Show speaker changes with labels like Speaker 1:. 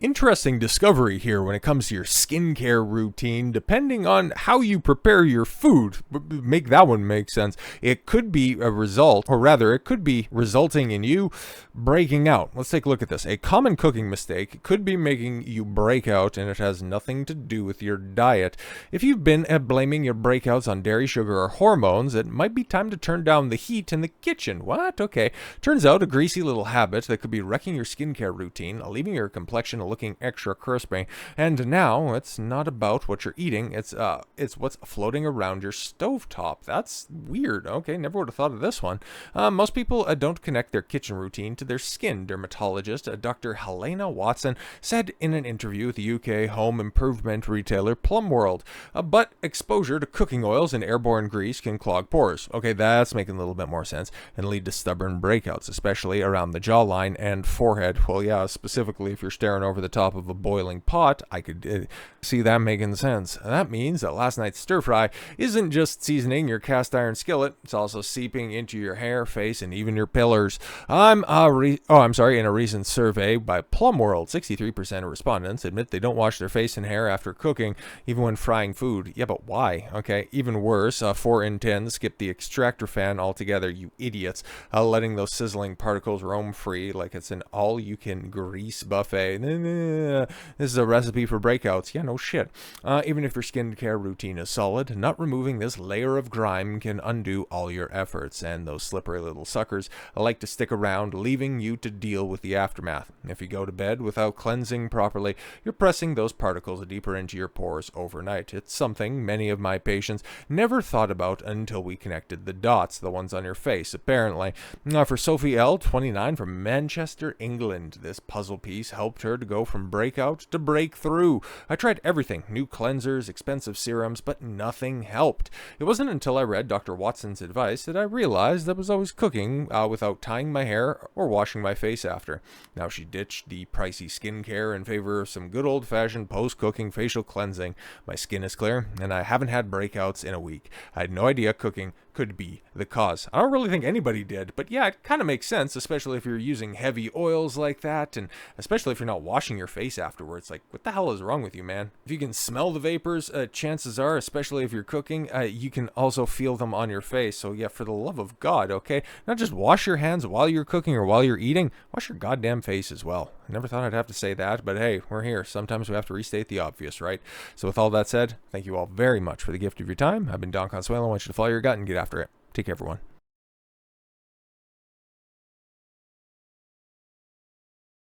Speaker 1: Interesting discovery here when it comes to your skincare routine. Depending on how you prepare your food, make that one make sense. It could be a result, or rather, it could be resulting in you breaking out. Let's take a look at this. A common cooking mistake could be making you break out, and it has nothing to do with your diet. If you've been blaming your breakouts on dairy, sugar, or hormones, it might be time to turn down the heat in the kitchen. What? Okay. Turns out a greasy little habit that could be wrecking your skincare routine, leaving your complexion looking extra crispy. And now it's not about what you're eating, it's what's floating around your stovetop. That's weird. Okay, never would have thought of this one. Most people don't connect their kitchen routine to their skin. Dermatologist Dr. Helena Watson said in an interview with the UK home improvement retailer Plumworld. But exposure to cooking oils and airborne grease can clog pores. Okay, that's making a little bit more sense, and lead to stubborn breakouts, especially around the jawline and forehead. Well, yeah, specifically if you're staring over the top of a boiling pot, I could see that making sense. That means that last night's stir fry isn't just seasoning your cast iron skillet, it's also seeping into your hair, face, and even your pillars. In a recent survey by Plumworld, 63% of respondents admit they don't wash their face and hair after cooking, even when frying food. Yeah, but why? Okay, even worse, 4 in 10 skip the extractor fan altogether, you idiots, letting those sizzling particles roam free like it's an all-you-can grease buffet. This is a recipe for breakouts. Yeah, no shit. Even if your skincare routine is solid, not removing this layer of grime can undo all your efforts, and those slippery little suckers like to stick around, leaving you to deal with the aftermath. If you go to bed without cleansing properly, you're pressing those particles deeper into your pores overnight. It's something many of my patients never thought about until we connected the dots, the ones on your face, apparently. For Sophie L., 29, from Manchester, England, this puzzle piece helped her to go from breakout to breakthrough. I tried everything, new cleansers, expensive serums, but nothing helped. It wasn't until I read Dr. Watson's advice that I realized I was always cooking without tying my hair or washing my face after. Now she ditched the pricey skincare in favor of some good old-fashioned post-cooking facial cleansing. My skin is clear, and I haven't had breakouts in a week. I had no idea cooking could be the cause. I don't really think anybody did, but yeah, it kind of makes sense, especially if you're using heavy oils like that, and especially if you're not washing your face afterwards. Like, what the hell is wrong with you, man? If you can smell the vapors, chances are, especially if you're cooking, you can also feel them on your face. So yeah, for the love of God, okay? Not just wash your hands while you're cooking or while you're eating, wash your goddamn face as well. I never thought I'd have to say that, but hey, we're here. Sometimes we have to restate the obvious, right? So with all that said, thank you all very much for the gift of your time. I've been Don Consuelo. I want you to follow your gut and get after it. Take care, everyone.